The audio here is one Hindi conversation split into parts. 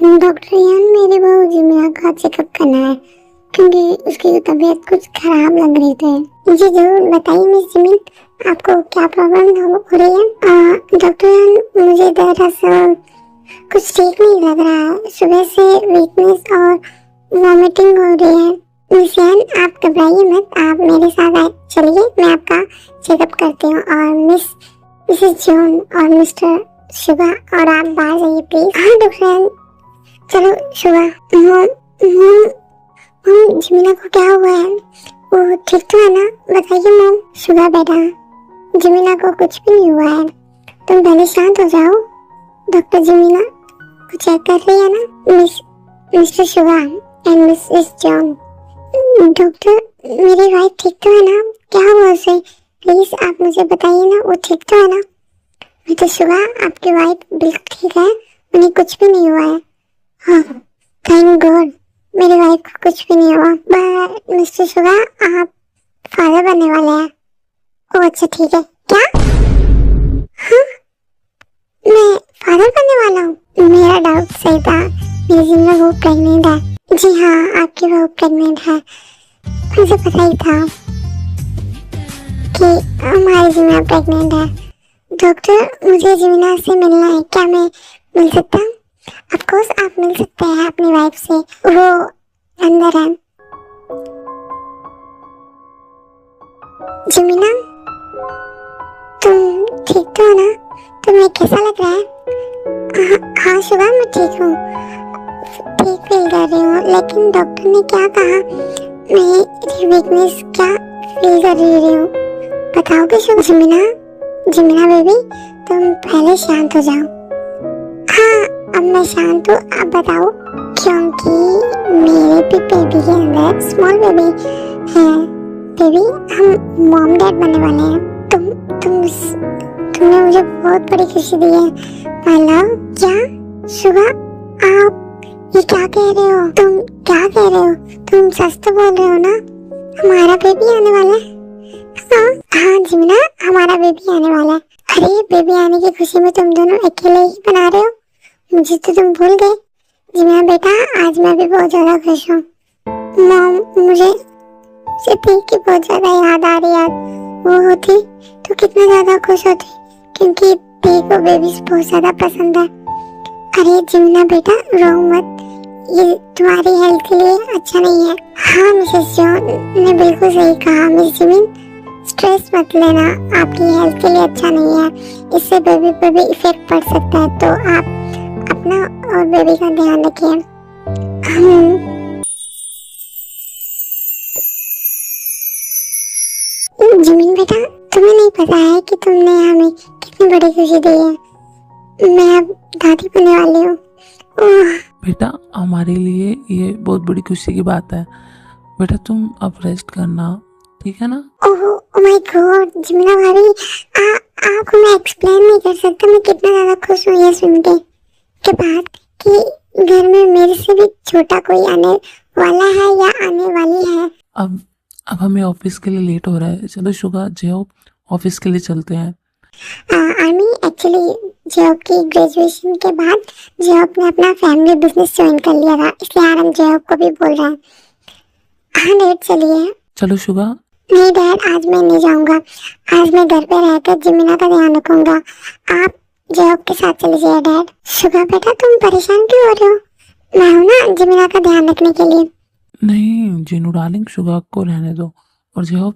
डॉक्टर यान, मेरी बहू जिमिया का चेकअप करना है क्योंकि उसकी तबीयत कुछ खराब लग रही थी। जी जरूर बताइए मिस जिमिन, आपको क्या प्रॉब्लम हो रही है? डॉक्टर यान, मुझे दरअसल कुछ ठीक नहीं लग रहा है। सुबह से वीकनेस और वॉमिटिंग हो रही है। मिस यान, आप घबराइए मत, आप मेरे साथ चलिए, मैं आपका चेकअप करती हूँ। और मिसेस जॉन और मिस्टर शुभा, और आप बाहर जाइए प्लीज। हाँ डॉक्टर यान, चलो शुभा। मॉम, जिमिना को क्या हुआ है? वो ठीक तो है ना? बताइए मॉम। शुभा बेटा, जिमिना को कुछ भी नहीं हुआ है, तुम पहले शांत हो जाओ। डॉक्टर जिमिना को चेक कर रही है ना? Mister Shubha and Mrs John. Doctor, मेरी वाइफ ठीक तो है ना? क्या हुआ उसे? प्लीज आप मुझे बताइए ना, वो ठीक तो है ना? मिस्टर शुभा, आपकी वाइफ बिल्कुल ठीक है, उन्हें कुछ भी नहीं हुआ है। हाँ, थैंक गॉड, मेरी वाइफ को कुछ भी नहीं हुआ। बट मिस्टर शुभा, आप फादर बनने वाले हैं। ओह अच्छा ठीक है। क्या? हाँ, मैं फादर बनने वाला हूँ? मेरा डाउट सही था, मेरी जिम्मे वो प्रेग्नेंट है। जी हाँ, आपकी बहू प्रेग्नेंट है, मुझे पता ही था कि हमारी जिम्मे प्रेग्नेंट है। डॉक्टर, मुझे जिमिना से मिलना है, क्या मैं मिल सकता हूँ? ऑफ कोर्स आप मिल सकते हैं अपनी वाइफ से, वो अंदर है। जिमिना, तुम ठीक तो हो ना? तुम्हें कैसा लग रहा है? हाँ शुभा, मैं ठीक हूँ, ठीक फील कर रही हूँ, लेकिन डॉक्टर ने क्या कहा? मेरी वीकनेस क्या फील कर रही हूँ, बताओगे शुभा? जिमिना बेबी, तुम पहले शांत हो जाओ। हाँ, अब मैं शांत हूँ, अब बताओ। क्योंकि मेरे भी बेबी के अंदर स्मॉल बेबी है। बेबी, हम मॉम डैड बनने वाले हैं। तुमने मुझे बहुत बड़ी खुशी दी है माय लव। क्या शुभा, आप ये क्या कह रहे हो? तुम क्या कह रहे हो? तुम सच तो बोल रहे हो ना? हमारा बेबी आने वाला है? हाँ जिमिना, हमारा बेबी आने वाला है। अरे, बेबी आने की खुशी में तुम दोनों अकेले ही बना रहे हो, मुझे तो तुम भूल गए। जिमिना बेटा, आज मैं भी बहुत ज्यादा खुश हूँ। मॉम, मुझे देख के बहुत ज्यादा याद आ रही है। वो होती तो कितना ज्यादा खुश होती, क्योंकि दी को बेबी बहुत ज्यादा पसंद है। अरे जिमिना बेटा, रो मत, ये तुम्हारी हेल्थ के लिए अच्छा नहीं है। हाँ मिसेस जॉन ने बिल्कुल सही कहा। मिस जिमिन, स्ट्रेस मत लेना, आपकी हेल्थ के लिए अच्छा नहीं है, इससे बेबी पे भी इफेक्ट पड़ सकता है, तो आप अपना और बेबी का ध्यान रखिए। जिमिन बेटा, तुम्हें नहीं पता है कि तुमने हमें कितनी बड़ी खुशी दी है। मैं अब दादी बनने वाली हूँ। बेटा, हमारे लिए ये बहुत बड़ी खुशी की बात है। बेटा, तुम अब रेस्ट करना, ठीक है ना? ओह माय गॉड जिमिना भाभी, आपको मैं एक्सप्लेन नहीं कर सकता मैं कितना ज्यादा खुश हूँ ये सुन के बाद कि घर में मेरे से भी छोटा कोई आने वाला है या आने वाली है। अब हमें ऑफिस के लिए लेट हो रहा है, चलो शुगा जय ऑफिस के लिए चलते हैं। आर्मी, एक्चुअली जॉब की ग्रेजुएशन के बाद जॉब ने अपना फैमिली बिजनेस ज्वाइन कर लिया था, इसलिए हम जॉब को भी बोल रहे हैं। हाँ डैड, चलिए। चलो शुगा। नहीं डैड, आज मैं नहीं जाऊंगा, आज मैं घर पे रहकर जिमिना का ध्यान रखूंगा, आप जॉब के साथ चले जाइए डैड। शुगा बेटा, तुम परेशान क्यों हो रहे हो? मैं हूं ना जिमिना का ध्यान रखने के लिए। नहीं जीनू डार्लिंग, शुगा को रहने दो और जॉब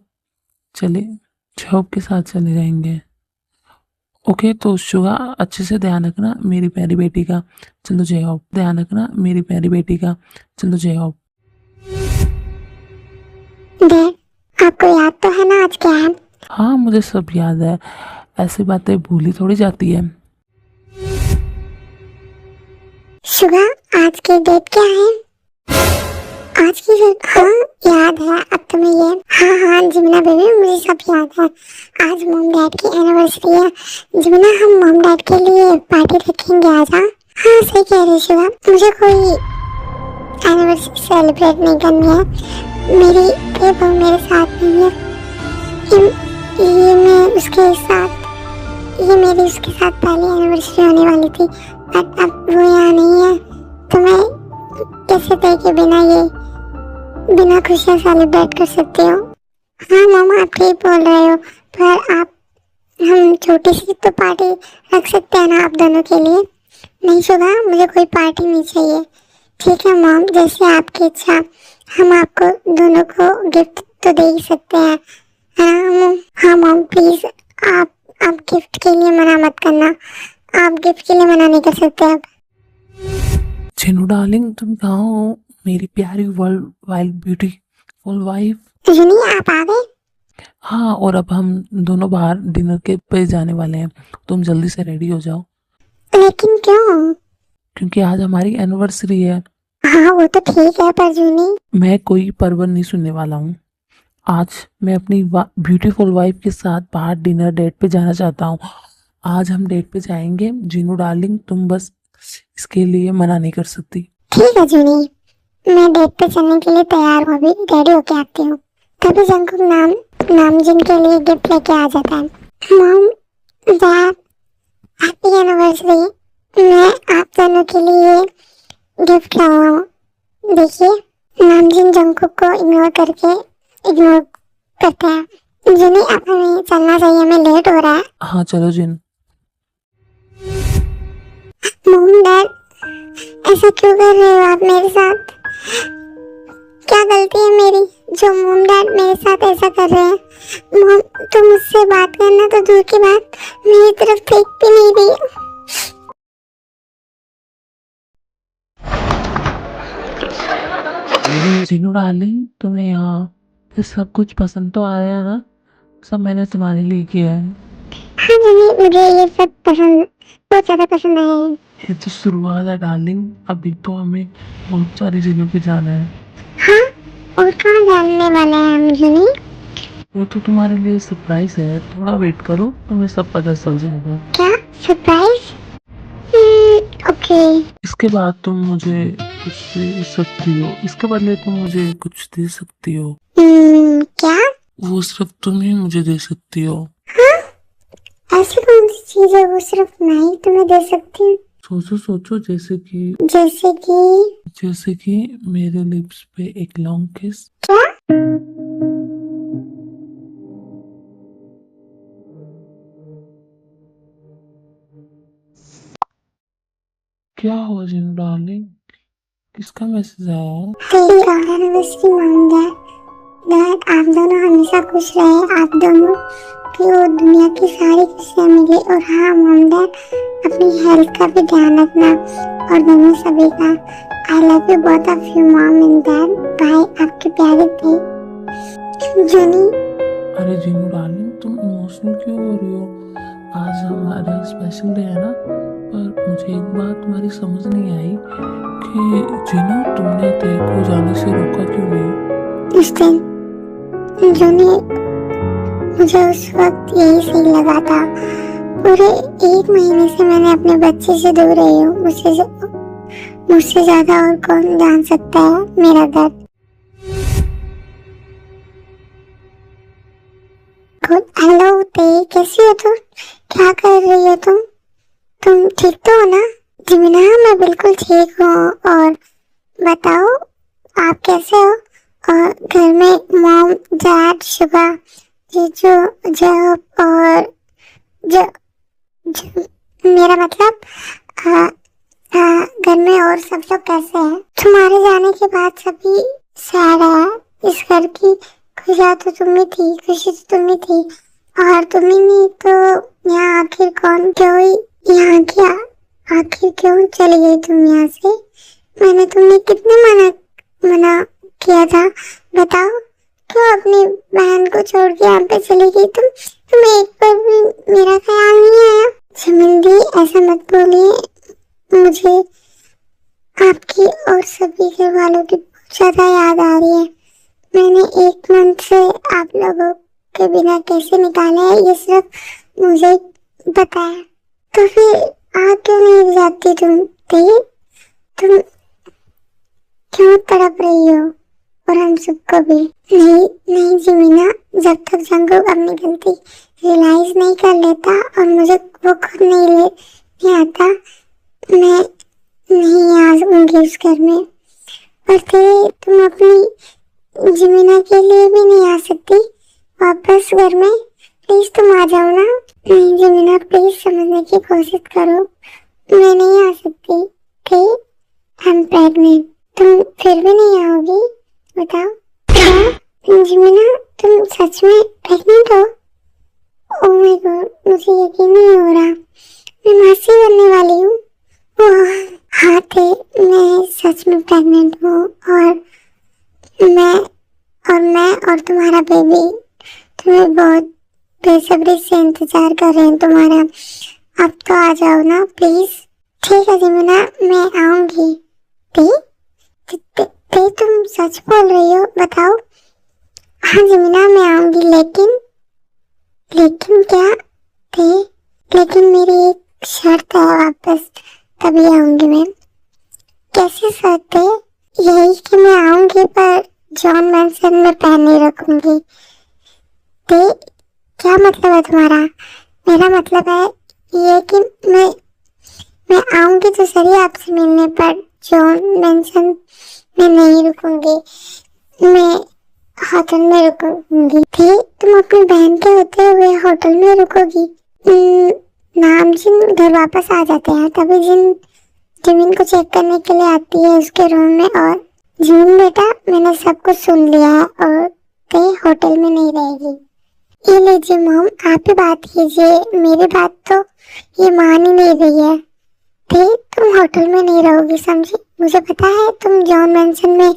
के साथ चले जाएंगे। ओके, तो शुगा अच्छे से ध्यान रखना मेरी प्यारी बेटी का। चलो जॉब, ध्यान रखना मेरी प्यारी बेटी का। चलो जॉब। डैड, आपको याद तो है ना आज क्या है? हाँ, मुझे सब याद है, ऐसी बातें भूली थोड़ी जाती है। शुगा, आज की डेट क्या है? आज की डेट? हाँ याद है अब तुम्हें ये। हाँ जिमिना बेबी, मुझे सब याद है। आज मॉम डैड की एनिवर्सरी है। जिमिना, हम मॉम डैड के लिए पार्टी रखेंगे आज। हाँ सही कह रही शुगा, मुझे कोई एनिवर्सरी सेलिब्रेट नहीं करनी है, मेरी बहू मेरे साथ नहीं है, ये मेरी उसके साथ पहली एनिवर्सरी होने वाली थी, बट अब वो यहाँ नहीं है, तो मैं कैसे तय के बिना खुशियाँ सेलिब्रेट कर सकती हूँ। हाँ मम्मा, आप ठीक बोल रहे हो, पर हम छोटी सी तो पार्टी रख सकते हैं ना आप दोनों के लिए। नहीं शुगा, मुझे कोई पार्टी नहीं चाहिए। ठीक है मॉम, जैसे आपकी इच्छा। हम आपको दोनों को गिफ्ट तो दे ही सकते हैं, है ना मॉम? हाँ मॉम प्लीज, आप गिफ्ट के लिए मना मत करना। आप गिफ्ट के लिए मना नहीं कर सकते अब। चिनू डार्लिंग, तुम कहाँ हो मेरी प्यारी वर्ल्ड वाइल्ड ब्यूटीफुल वाइफ? जुनी, आप आ गए? हाँ, और अब हम दोनों बाहर डिनर के पे जाने वाले हैं। तुम जल्दी से रेडी हो जाओ, लेकिन क्यों? क्योंकि आज हमारी एनिवर्सरी है। हाँ वो तो ठीक है, पर जुनी। मैं कोई परवर नहीं सुनने वाला हूँ। आज मैं अपनी ब्यूटीफुल वाइफ के साथ बाहर डिनर डेट पे जाना चाहता हूँ। आज हम डेट पे जाएंगे। जीनू डार्लिंग, तुम बस इसके लिए मना नहीं कर सकती। ठीक है जुनी, मैं डेट पे चलने के लिए तैयार हूँ, अभी रेडी होके आती हूँ। तभी जंकुक नामजिन के लिए गिफ्ट लेके आ जाता है। Mom, dad, happy anniversary. मैं आप दोनों के लिए गिफ्ट लाया हूँ। देखिए, नामजिन जंकुक को इग्नोर करता है। जुनी, अब हमें चलना चाहिए, हमें लेट हो रहा है। हाँ चलो जिन। मॉम डैड, ऐसा क्यों कर रहे हो आप मेरे साथ? क्या गलती है मेरी जो मॉम डैड मेरे साथ ऐसा कर रहे हैं? मॉम तो मुझसे बात करना तो दूर की बात, मेरी तरफ देख भी नहीं रही। जीनू डार्लिंग, तुम्हें यहाँ ये सब कुछ पसंद तो आया है ना? सब मैंने तुम्हारे लिए किया है। हाँ मम्मी, मुझे ये सब पसंद, बहुत ज्यादा पसंद आया है। ये तो शुरुआत है डार्लिंग, अभी तो हमें बहुत सारी जगह पे जाना है। हाँ, और कहाँ जानने वाले हैं हम जुनी? वो तो तुम्हारे लिए सरप्राइज है, थोड़ा वेट करो, तुम्हें सब पता चल जाएगा। क्या सरप्राइज? ओके। इसके बाद तुम मुझे कुछ दे सकती हो, इसके बदले तुम मुझे कुछ दे सकती हो। क्या? वो सिर्फ तुम ही मुझे दे सकती हो। हाँ, ऐसी कौन सी चीज है वो सिर्फ मैं ही तुम्हें दे सकती हूँ? सोचो सोचो, जैसे कि मेरे लिप्स पे एक लॉन्ग किस। क्या? क्या हुआ जिन डार्लिंग, किसका मैसेज आया है? तेरी एनिवर्सरी मांग है डैड, आप दोनों हमेशा खुश रहे, आप दोनों को दुनिया की सारी खुशियाँ मिले। और हाँ मॉम डैड, अपनी हेल्थ का भी ध्यान रखना, और दोनों सभी का। I love you both of you mom and dad. Bye, आपके प्यारे थे जुनी। अरे जीनू डार्लिंग, तुम इमोशनल क्यों हो रही हो? आज हमारा स्पेशल डे है ना, पर मुझे एक बात तुम्हारी समझ नहीं आई कि जीनू, तुमने तेरे को जाने से रोका क्यों नहीं? उस दिन जुनी, मुझे उस वक्त यही सही लगा था। पूरे 1 महीने से मैंने अपने बच्चे से दूर रही हूँ। मुझसे ज्यादा और कौन जान सकता है मेरा दर्द। हेलो ते, कैसी हो तुम? क्या कर रही हो तुम ठीक तो हो ना? जिमिना, मैं बिल्कुल ठीक हूँ। और बताओ, आप कैसे हो? और घर में मॉम डैड शुगा जीजू जब और जो, जो मेरा मतलब घर में और सब लोग कैसे हैं? तुम्हारे जाने के बाद सभी सैड है। इस घर की खुशियाँ तो तुम ही थी, खुशी तो तुम ही थी, और तुम ही नहीं तो यहाँ आखिर कौन? यहाँ क्या आखिर क्यों चली गई तुम यहाँ से? मैंने तुम्हें कितने मना किया था, बताओ? क्यों अपनी बहन को छोड़ के यहाँ पे चली गई तुम्हें एक बार भी मेरा ख्याल नहीं आया? शमिंदी, ऐसा मत बोलिए, मुझे आपकी और सभी घर वालों की बहुत ज्यादा याद आ रही है। मैंने 1 मंथ से आप लोगों के बिना कैसे निकाला है ये सिर्फ मुझे पता है। तो फिर आ क्यों नहीं जाती तुम क्यों तड़प रही हो? और हम सबको भी। नहीं जिमीना, जब तक जंगुक अपनी गलती रियलाइज नहीं कर लेता और मुझे वो खुद नहीं लेने आता, मैं नहीं आ सकूंगी उस घर में। पर फिर तुम अपनी जमीना के लिए भी नहीं आ सकती वापस घर में? प्लीज तुम आ जाओ ना। नहीं जमीना, प्लीज समझने की कोशिश करो, मैं नहीं आ सकती। ठीक, आई एम प्रेग्नेंट। तुम फिर भी नहीं आओगी? बताओ। क्या जमीना, तुम सच में प्रेग्नेंट हो? ओह माय गॉड, मुझे यकीन नहीं हो रहा, मैं मासी बनने वाली हूँ। ओह हाँ थे, मैं सच में प्रेग्नेंट हूँ मैं और तुम्हारा बेबी तुम्हें बहुत बेसब्री से इंतजार कर रहे हैं तुम्हारा। अब तो आ जाओ ना प्लीज। ठीक है जमीना, मैं आऊंगी। तुम सच बोल रही हो? बताओ। हाँ जमीना, मैं आऊंगी, लेकिन क्या थे? लेकिन मेरी एक शर्त है, वापस तभी आऊंगी मैं। कैसी शर्त है? यही कि मैं आऊंगी पर जॉन मैंसन में पैर नहीं रखूंगी। क्या मतलब है तुम्हारा? मेरा मतलब है ये कि मैं आऊंगी तो सही आपसे मिलने, पर जॉन मैंसन में नहीं रुकूंगी, मैं होटल में रुकूंगी। तुम अपनी बहन के होते हुए होटल में रुकोगी? नाम जिन घर वापस आ जाते हैं तभी जिन जमीन को चेक करने के लिए आती है उसके रूम में। और जमीन बेटा, मैंने सब कुछ सुन लिया है और कहीं होटल में नहीं रहेगी। ये लीजिए मॉम, आप ही बात कीजिए, मेरी बात तो ये मान ही नहीं रही है। तुम होटल में नहीं रहोगी, समझी? मुझे पता है तुम जॉन मैंसन में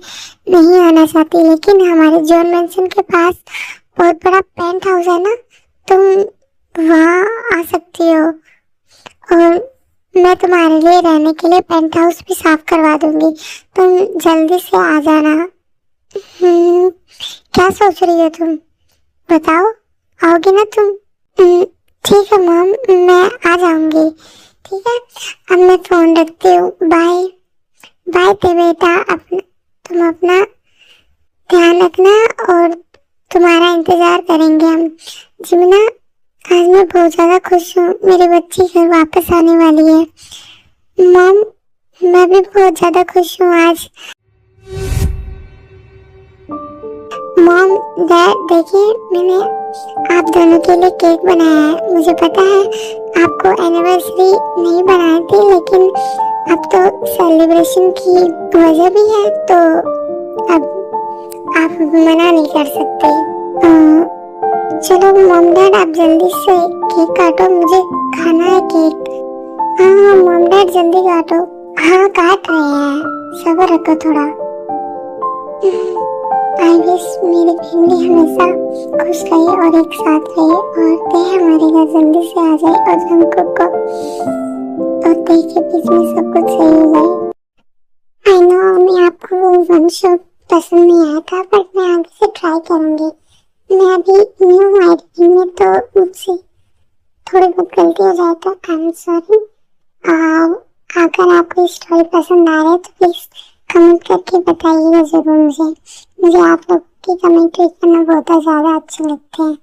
नहीं आना चाहती, लेकिन हमारे जॉन मैंसन के पास बहुत बड़ा पेंट हाउस है ना, तुम वहाँ आ सकती हो और मैं तुम्हारे लिए रहने के लिए पेंट हाउस भी साफ करवा दूंगी। तुम जल्दी से आ जाना। क्या सोच रही हो तुम? बताओ, आओगी ना तुम? ठीक है मॉम, मैं आ जाऊंगी। ठीक है, अब मैं फोन रखती हूँ। बाय बाय ते बेटा, तुम अपना ध्यान रखना और तुम्हारा इंतजार करेंगे हम। जिमना, आज मैं बहुत ज़्यादा खुश हूँ, मेरी बच्ची घर वापस आने वाली है। मॉम, मैं भी बहुत ज़्यादा खुश हूँ आज। मॉम डैड, देखिए मैंने आप दोनों के लिए केक बनाया है। मुझे पता है आपको एनिवर्सरी नहीं बनाई थी, लेकिन अब तो सेलिब्रेशन की वजह भी है, तो अब आप मना नहीं कर सकते। चलो मॉम डैड, आप जल्दी से केक काटो, मुझे खाना है केक। हाँ मॉम डैड, जल्दी काटो। हाँ काट रहे हैं, सब्र रखो थोड़ा। आई विश मेरी फैमिली हमेशा खुश रहे और एक साथ रहे और ते हमारे घर जल्दी से आ जाए और हमको को और ते के बीच में सब कुछ सही हो जाए। आई नो मैं आपको वो वन शो पसंद नहीं आया था, पर मैं आगे से ट्राई करूंगी। मैं अभी न्यू आई में, तो मुझसे थोड़ी बहुत गलती हो जाए तो आई एम सॉरी। अगर आपको स्टोरी पसंद आ रहा है तो प्लीज कमेंट करके बताइएगा जरूर। मुझे आप लोग की कमेंट करना बहुत ज़्यादा अच्छे लगते हैं।